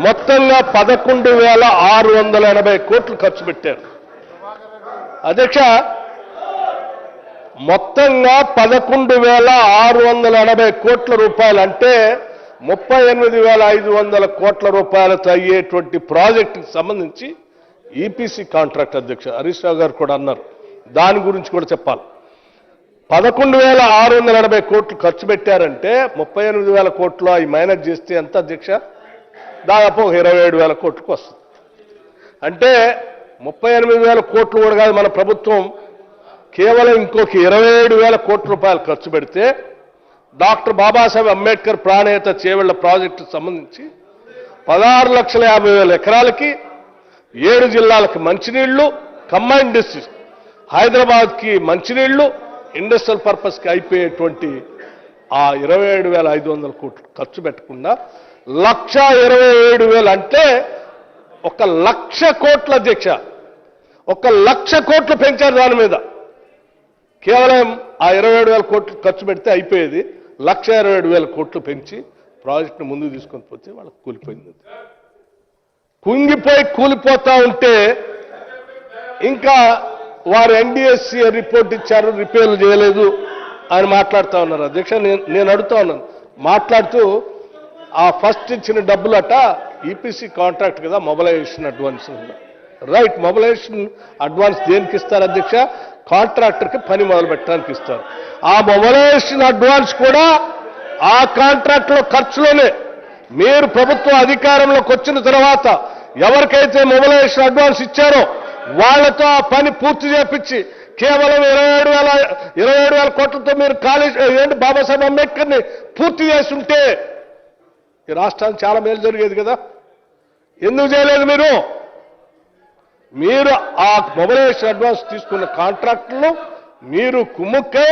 మొత్తంగా 11,680 కోట్లు ఖర్చు పెట్టారు. అధ్యక్ష, మొత్తంగా 11,680 కోట్ల రూపాయలు అంటే 38,500 కోట్ల రూపాయలతో అయ్యేటువంటి ప్రాజెక్టుకి సంబంధించి ఈపీసీ కాంట్రాక్ట్. అధ్యక్ష, హరీష్ రావు గారు కూడా అన్నారు, దాని గురించి కూడా చెప్పాలి. 11,680 కోట్లు ఖర్చు పెట్టారంటే 38,000 కోట్లు అవి మైనస్ చేస్తే ఎంత అధ్యక్ష? దాదాపు 27,000 కోట్లకు వస్తుంది. అంటే 38,000 కోట్లు కూడా కాదు, మన ప్రభుత్వం కేవలం ఇంకొక 27,000 కోట్ల రూపాయలు ఖర్చు పెడితే డాక్టర్ బాబాసాహెబ్ అంబేద్కర్ ప్రాణేత చేవెళ్ల ప్రాజెక్టు సంబంధించి 16,50,000 ఎకరాలకి 7 జిల్లాలకు మంచినీళ్లు, కంబైన్డ్ డిస్ట్రిక్ట్ హైదరాబాద్కి మంచినీళ్లు, ఇండస్ట్రియల్ పర్పస్కి అయిపోయేటువంటి ఆ 27,500 కోట్లు ఖర్చు పెట్టకుండా 1,27,000 అంటే 1,00,000 కోట్ల అధ్యక్ష, 1,00,000 కోట్లు పెంచారు దాని మీద. కేవలం ఆ 27,000 కోట్లు ఖర్చు పెడితే అయిపోయేది, 1,27,000 కోట్లు పెంచి ప్రాజెక్టును ముందుకు తీసుకొని పోతే వాళ్ళకి కూలిపోయింది. కుంగిపోయి కూలిపోతా ఉంటే ఇంకా వారు ఎన్డీఎస్సీ రిపోర్ట్ ఇచ్చారు, రిపేర్లు చేయలేదు అని మాట్లాడుతూ ఉన్నారు. అధ్యక్ష, నేను అడుగుతా ఉన్నాను, మాట్లాడుతూ ఆ ఫస్ట్ ఇచ్చిన డబ్బులట ఈపీసీ కాంట్రాక్ట్ కదా, mobilisation advance. Right, mobilisation advance దేనికి ఇస్తారు అధ్యక్ష? కాంట్రాక్టర్కి పని మొదలు పెట్టడానికి ఇస్తారు. ఆ మొబిలైజేషన్ అడ్వాన్స్ కూడా ఆ కాంట్రాక్ట్లో ఖర్చులోనే. మీరు ప్రభుత్వం అధికారంలోకి వచ్చిన తర్వాత ఎవరికైతే మొబిలైజేషన్ అడ్వాన్స్ ఇచ్చారో వాళ్లతో ఆ పని పూర్తి చేపించి కేవలం 27,000 కోట్లతో మీరు కాలేజ్ ఏంటి బాబాసాహెబ్ అంబేద్కర్ని పూర్తి చేస్తుంటే ఈ రాష్ట్రానికి చాలా మేలు జరిగేది కదా. ఎందుకు చేయలేదు మీరు? మీరు ఆ మొబిలైజేషన్ అడ్వాన్స్ తీసుకున్న కాంట్రాక్టులను మీరు కుమ్ముక్కై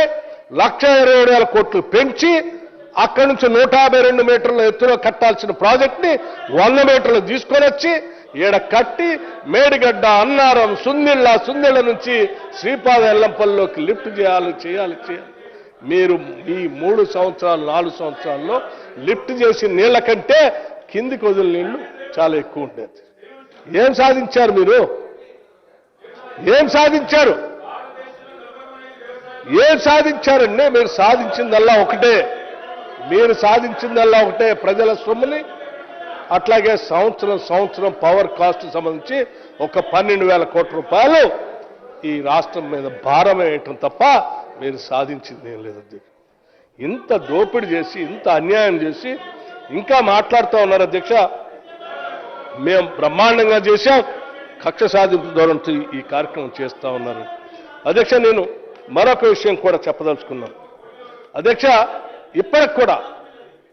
1,27,000 కోట్లు పెంచి అక్కడి నుంచి 152 మీటర్ల ఎత్తులో కట్టాల్సిన ప్రాజెక్ట్ని 100 మీటర్లు తీసుకొని వచ్చి ఈడ కట్టి మేడిగడ్డ, అన్నారం, సుందిళ్ళ నుంచి శ్రీపాద ఎల్లంపల్లిలోకి లిఫ్ట్ చేయాలి. మీరు ఈ 3 సంవత్సరాలు 4 సంవత్సరాల్లో లిఫ్ట్ చేసి నీళ్ల కంటే కిందికి వదిలిన నీళ్లు చాలా ఎక్కువ ఉండేది. ఏం సాధించారు మీరు? ఏం సాధించారండి? మీరు సాధించిందల్లా ఒకటే, ప్రజల సొమ్ముని అట్లాగే సంవత్సరం పవర్ కాస్ట్ సంబంధించి ఒక 12,000 కోట్ల రూపాయలు ఈ రాష్ట్రం మీద భారం వేయటం తప్ప మీరు సాధించింది ఏం లేదు. ఇంత దోపిడీ చేసి, ఇంత అన్యాయం చేసి ఇంకా మాట్లాడుతూ ఉన్నారు అధ్యక్ష. మేము బ్రహ్మాండంగా చేశాం, కక్ష సాధింపు ధోరణితో ఈ కార్యక్రమం చేస్తూ ఉన్నారు. అధ్యక్ష, నేను మరొక విషయం కూడా చెప్పదలుచుకున్నాను. అధ్యక్ష, ఇప్పటికి కూడా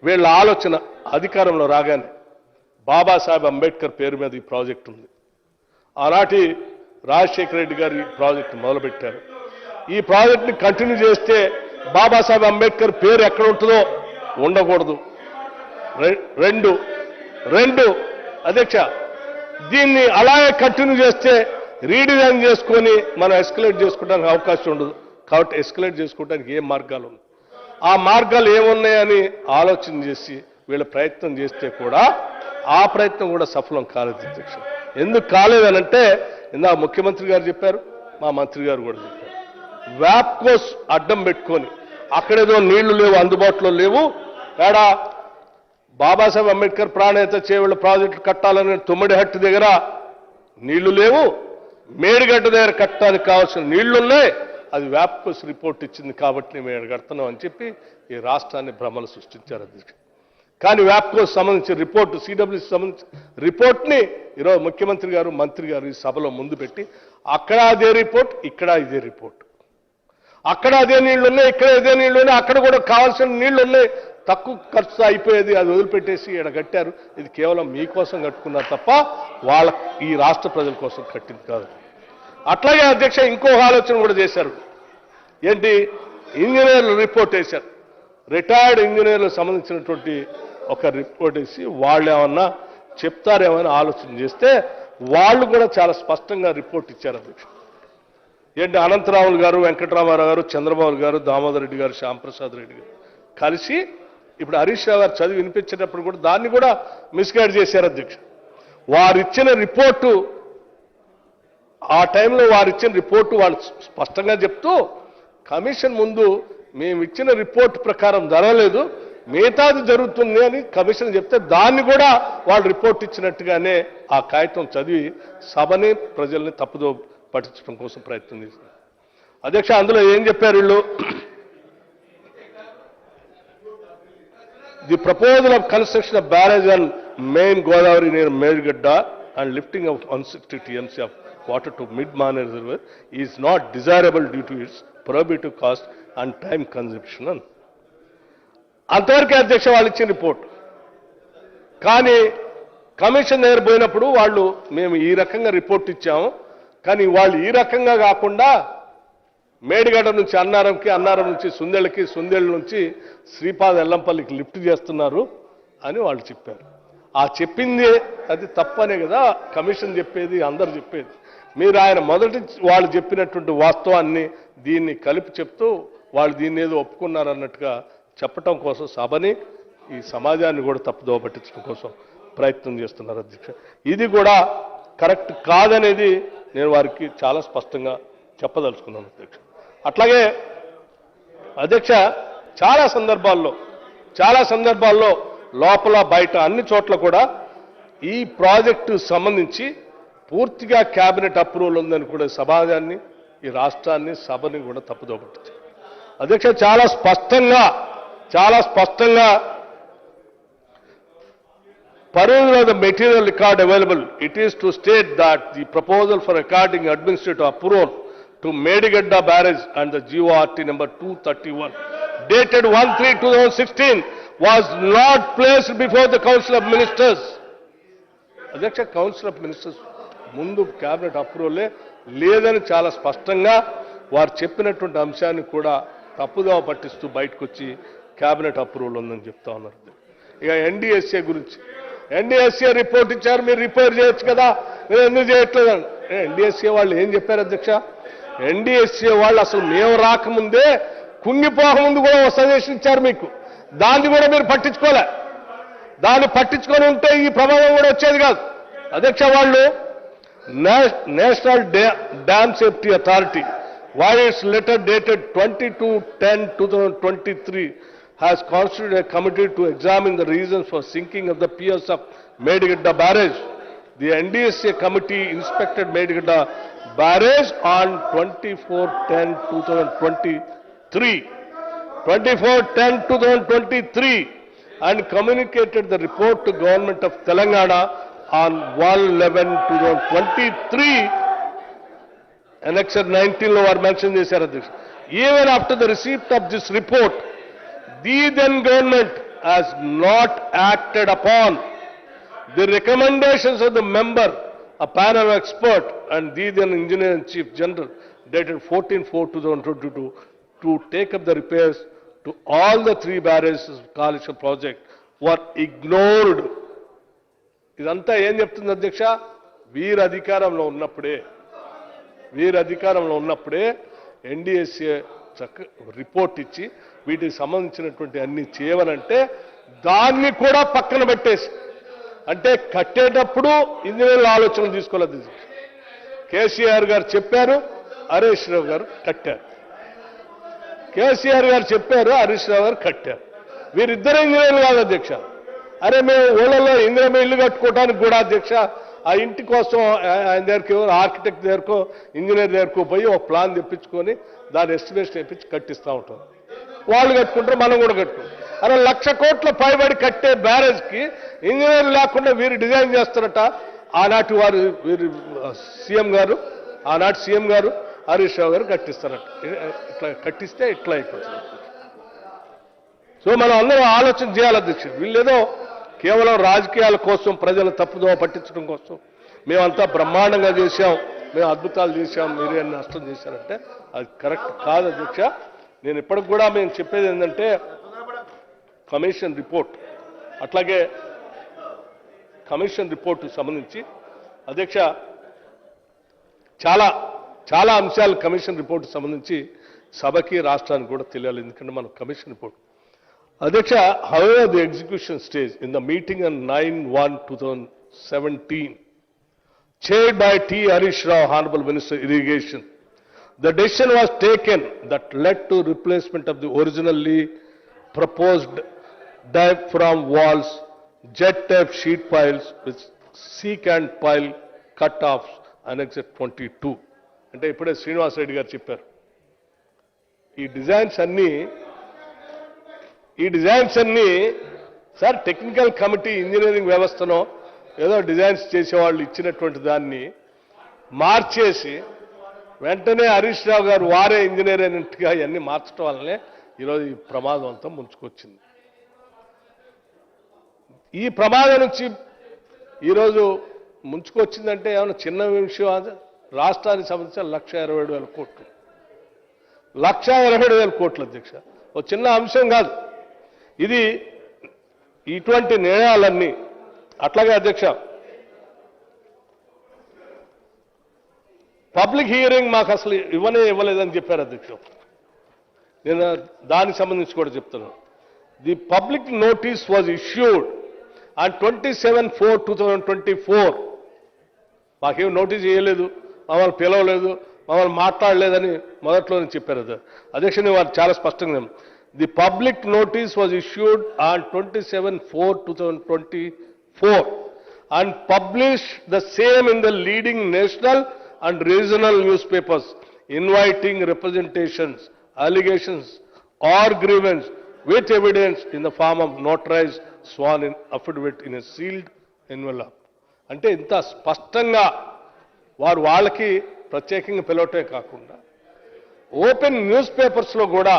వీళ్ళ ఆలోచన అధికారంలో రాగానే బాబాసాహెబ్ అంబేద్కర్ పేరు మీద ఈ ప్రాజెక్టు ఉంది. ఆనాటి రాజశేఖర రెడ్డి గారు ఈ ప్రాజెక్టు మొదలుపెట్టారు. ఈ ప్రాజెక్టుని కంటిన్యూ చేస్తే బాబాసాహెబ్ అంబేద్కర్ పేరు ఎక్కడ ఉంటుందో ఉండకూడదు. రెండు అధ్యక్ష, దీన్ని అలాగే కంటిన్యూ చేస్తే రీడిజైన్ చేసుకొని మనం ఎస్కలేట్ చేసుకోవడానికి అవకాశం ఉండదు. కాబట్టి ఎస్కలేట్ చేసుకోవడానికి ఏం మార్గాలు ఉన్నాయి, ఆ మార్గాలు ఏమున్నాయని ఆలోచన చేసి వీళ్ళ ప్రయత్నం చేస్తే కూడా ఆ ప్రయత్నం కూడా సఫలం కాలేదు అధ్యక్ష. ఎందుకు కాలేదనంటే ఇందాక ముఖ్యమంత్రి గారు చెప్పారు, మా మంత్రి గారు కూడా చెప్పారు, వ్యాప్కోస్ అడ్డం పెట్టుకొని అక్కడేదో నీళ్లు లేవు, అందుబాటులో లేవు, ఏడా బాబాసాహెబ్ అంబేద్కర్ ప్రాణేత చేవెళ్ల ప్రాజెక్టు కట్టాలని తుమ్మిడిహట్టు దగ్గర నీళ్లు లేవు, మేడిగడ్డ దగ్గర కట్టడానికి కావాల్సిన నీళ్లున్నాయి, అది వ్యాప్కోస్ రిపోర్ట్ ఇచ్చింది కాబట్టి మేము కడుతున్నాం అని చెప్పి ఈ రాష్ట్రాన్ని భ్రమలు సృష్టించారు అధ్యక్ష. కానీ వ్యాప్కోస్ సంబంధించిన రిపోర్టు, సిడబ్ల్యూసి సంబంధించిన రిపోర్ట్ని ఈరోజు ముఖ్యమంత్రి గారు, మంత్రి గారు ఈ సభలో ముందు పెట్టి అక్కడ అదే రిపోర్ట్, ఇక్కడ ఇదే రిపోర్ట్, అక్కడ అదే నీళ్లు ఉన్నాయి, ఇక్కడ ఇదే నీళ్లు ఉన్నాయి, అక్కడ కూడా కావాల్సిన నీళ్లు ఉన్నాయి, తక్కువ ఖర్చుతో అయిపోయేది, అది వదిలిపెట్టేసి ఇక్కడ కట్టారు. ఇది కేవలం మీకోసం కట్టుకున్నారు తప్ప వాళ్ళ ఈ రాష్ట్ర ప్రజల కోసం కట్టింది కాదు. అట్లాగే అధ్యక్ష ఇంకొక ఆలోచన కూడా చేశారు. ఏంటి? ఇంజనీర్లు రిపోర్ట్ వేశారు. రిటైర్డ్ ఇంజనీర్లకు సంబంధించినటువంటి ఒక రిపోర్ట్ వేసి వాళ్ళు ఏమన్నా చెప్తారేమని ఆలోచన చేస్తే వాళ్ళు కూడా చాలా స్పష్టంగా రిపోర్ట్ ఇచ్చారు అధ్యక్ష. ఏంటి? అనంతరాములు గారు, వెంకటరామారావు గారు, చంద్రబాబు గారు, దామోదర్ రెడ్డి గారు, శ్యాంప్రసాద్ రెడ్డి గారు కలిసి ఇప్పుడు హరీష్ రావు గారు చదివి వినిపించేటప్పుడు కూడా దాన్ని కూడా మిస్గైడ్ చేశారు అధ్యక్ష. వారిచ్చిన రిపోర్టు ఆ టైంలో వారిచ్చిన రిపోర్టు వాళ్ళు స్పష్టంగా చెప్తూ కమిషన్ ముందు మేము ఇచ్చిన రిపోర్టు ప్రకారం జరగలేదు, మిగతాది జరుగుతుంది అని కమిషన్ చెప్తే దాన్ని కూడా వాళ్ళు రిపోర్ట్ ఇచ్చినట్టుగానే ఆ కాగితం చదివి సభని ప్రజల్ని తప్పుదో పట్టించడం కోసం ప్రయత్నం చేశారు అధ్యక్ష. అందులో ఏం చెప్పారు వీళ్ళు? The proposal of construction of barrage and main Godavari near Medigadda and lifting of 160 TMC of water to mid-Mane reservoir is not desirable due to its prohibitive cost and time consumption. అంతవరకు అధ్యక్ష వాళ్ళు ఇచ్చిన రిపోర్ట్. కానీ కమిషన్ దగ్గర పోయినప్పుడు వాళ్ళు మేము ఈ రకంగా రిపోర్ట్ ఇచ్చాము, కానీ వాళ్ళు ఈ రకంగా కాకుండా మేడిగడ్డ నుంచి అన్నారంకి, అన్నారం నుంచి సుందెళ్ళకి, సుందెళ్ళ నుంచి శ్రీపాద ఎల్లంపల్లికి లిఫ్ట్ చేస్తున్నారు అని వాళ్ళు చెప్పారు. ఆ చెప్పింది అది తప్పనే కదా కమిషన్ చెప్పేది, అందరు చెప్పేది. మీరు ఆయన మొదటి వాళ్ళు చెప్పినటువంటి వాస్తవాన్ని దీన్ని కలిపి చెప్తూ వాళ్ళు దీన్ని ఏదో ఒప్పుకున్నారన్నట్టుగా చెప్పటం కోసం సభని ఈ సమాజాన్ని కూడా తప్పుదోవ పట్టించడం కోసం ప్రయత్నం చేస్తున్నారు అధ్యక్ష. ఇది కూడా కరెక్ట్ కాదనేది నేను వారికి చాలా స్పష్టంగా చెప్పదలుచుకున్నాను అధ్యక్ష. అట్లాగే అధ్యక్ష చాలా సందర్భాల్లో లోపల బయట అన్ని చోట్ల కూడా ఈ ప్రాజెక్టు సంబంధించి పూర్తిగా కేబినెట్ అప్రూవల్ ఉందని కూడా సమాజాన్ని, ఈ రాష్ట్రాన్ని, సభని కూడా తప్పుదోవ పట్టించారు అధ్యక్ష. చాలా స్పష్టంగా purview of the material record available, it is to state that the proposal for according administrative approval to Medigadda barrage and the GORT number 231 dated 1/3/2016 was not placed before the Council of Ministers. అధ్యక్ష, council of ministers ముందు cabinet అప్రూవలే లేదని చాలా స్పష్టంగా వారు చెప్పినటువంటి అంశాన్ని కూడా తప్పుదోవ పట్టిస్తూ బయటకు వచ్చి క్యాబినెట్ అప్రూవల్ ఉందని చెప్తా ఉన్నారు. ఇక ఎన్డీఎస్ఏ గురించి, ఎన్డీఎస్ఏ రిపోర్ట్ ఇచ్చారు, మీరు రిపేర్ చేయొచ్చు కదా, మీరు ఎందుకు చేయట్లేదు? ఎన్డీఎస్ఏ వాళ్ళు ఏం చెప్పారు అధ్యక్ష? ఎన్డీఎస్ఏ వాళ్ళు అసలు మేము రాకముందే కుంగిపోకముందు కూడా ఒక సజెషన్ ఇచ్చారు మీకు, దాన్ని కూడా మీరు పట్టించుకోలే. దాన్ని పట్టించుకొని ఉంటే ఈ ప్రమాదం కూడా వచ్చేది కాదు అధ్యక్ష. వాళ్ళు national dam safety authority via its letter dated 22/10/2023 has constituted a committee to examine the reasons for sinking of the piers of Medigadda barrage. The NDSA committee inspected Medigadda barrage on 24/10/2023 and communicated the report to Government of Telangana on 1/11/2023. Annexure 19 lo var mention chesaru adhyaksh. Even after the receipt of this report, the then government has not acted upon the recommendations of the member, a panel expert, and the then engineer and chief general dated 14/4/2022 to take up the repairs to all the 3 barrages Kalisha project were ignored. Idantha em cheptundi adhyaksha, వీరు అధికారంలో ఉన్నప్పుడే NDSA report ఇచ్చి వీటికి సంబంధించినటువంటి అన్ని చేయవనంటే దాన్ని కూడా పక్కన పెట్టేసి, అంటే కట్టేటప్పుడు ఇంజనీర్ల ఆలోచనలు తీసుకోలేదు. కేసీఆర్ గారు చెప్పారు, హరీష్ రావు గారు కట్టారు. కేసీఆర్ గారు చెప్పారు, హరీష్ రావు గారు కట్టారు. వీరిద్దరు ఇంజనీర్లు కాదు అధ్యక్ష. అరే మేము ఊళ్ళలో ఇందిరమ్మ ఇల్లు కట్టుకోవడానికి కూడా అధ్యక్ష ఆ ఇంటి కోసం ఆయన దగ్గరికి ఆర్కిటెక్ట్ దగ్గరకో ఇంజనీర్ దగ్గరకో పోయి ఒక ప్లాన్ తెప్పించుకొని దాని ఎస్టిమేషన్ తెప్పించి కట్టిస్తూ ఉంటాం. వాళ్ళు కట్టుకుంటారు, మనం కూడా కట్టుకుంటాం. అలా 1,00,000 కోట్ల పైబడి కట్టే బ్యారేజ్కి ఇంజనీర్ లేకుండా వీరు డిజైన్ చేస్తారట. ఆనాటి సీఎం గారు హరీష్ రావు గారు కట్టిస్తారట. ఇట్లా కట్టిస్తే ఇట్లా అయిపోతుంది. సో మనం అందరం ఆలోచన చేయాలి అధ్యక్ష. వీళ్ళేదో కేవలం రాజకీయాల కోసం, ప్రజల తప్పుదోవ పట్టించడం కోసం మేమంతా బ్రహ్మాండంగా చేశాం, మేము అద్భుతాలు చేశాం, మీరే నష్టం చేశారంటే అది కరెక్ట్ కాదు అధ్యక్ష. నేను ఇప్పటికి కూడా మేము చెప్పేది ఏంటంటే కమిషన్ రిపోర్ట్, అట్లాగే కమిషన్ రిపోర్టు సంబంధించి అధ్యక్ష చాలా అంశాలు కమిషన్ రిపోర్టు సంబంధించి సభకి రాష్ట్రానికి కూడా తెలియాలి. ఎందుకంటే మనం commission report Adhyaksha, however, the execution stage in the meeting on 9/1/2017, chaired by T. Harish Rao, Honorable Minister Irrigation, the decision was taken that led to replacement of the originally proposed diaphragm walls, jet type sheet piles with secant pile cut-offs annexed 22. అంటే ఇప్పుడే శ్రీనివాస్ రెడ్డి గారు చెప్పారు. ఈ designs అన్ని sir technical committee engineering వ్యవస్థనో ఏదో designs చేసేవాళ్ళు ఇచ్చినటువంటి దాన్ని మార్చేసి వెంటనే హరీష్ రావు గారు వారే ఇంజనీర్ అయినట్టుగా ఇవన్నీ మార్చడం వల్లనే ఈరోజు ఈ ప్రమాదం అంతా ముంచుకొచ్చింది. ఈ ప్రమాదం నుంచి ఈరోజు ముంచుకొచ్చిందంటే ఏమైనా చిన్న విషయం అది. రాష్ట్రానికి సంబంధించిన 1,27,000 కోట్లు, 1,27,000 కోట్లు అధ్యక్ష, ఒక చిన్న అంశం కాదు ఇది. ఇటువంటి నిర్ణయాలన్నీ అట్లాగే అధ్యక్ష, పబ్లిక్ హియరింగ్ మాకు అసలు ఇవ్వలేదని చెప్పారు అధ్యక్ష. నేను దానికి సంబంధించి కూడా చెప్తున్నాను. The public notice was issued on 27/4/2024. మాకేం నోటీస్ చేయలేదు, మమ్మల్ని పిలవలేదు, మమ్మల్ని మాట్లాడలేదని మొదట్లోనే చెప్పారు అధ్యక్ష. వారు చాలా స్పష్టంగా the public notice was issued on 27/4/2024 and published the same in the leading national and regional newspapers, inviting representations, allegations or grievance with evidence in the form of notarized sworn in affidavit in a sealed envelope. అంటే ఇంత స్పష్టంగా వాళ్ళకి ప్రత్యేకంగా పిలవటమే కాకుండా open news పేపర్స్లో కూడా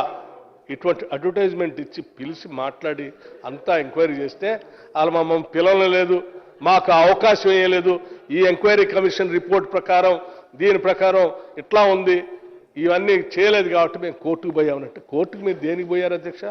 ఇటువంటి advertisement ఇచ్చి పిలిచి మాట్లాడి అంతా ఎంక్వైరీ చేస్తే వాళ్ళు మమ్మల్ని పిలవలేదు, మాకు అవకాశం వేయలేదు, ఈ ఎంక్వైరీ కమిషన్ రిపోర్ట్ ప్రకారం దీని ప్రకారం ఇట్లా ఉంది, ఇవన్నీ చేయలేదు కాబట్టి మేము కోర్టుకు పోయామన్నట్టు. కోర్టుకు మీరు దేనికి పోయారు అధ్యక్ష?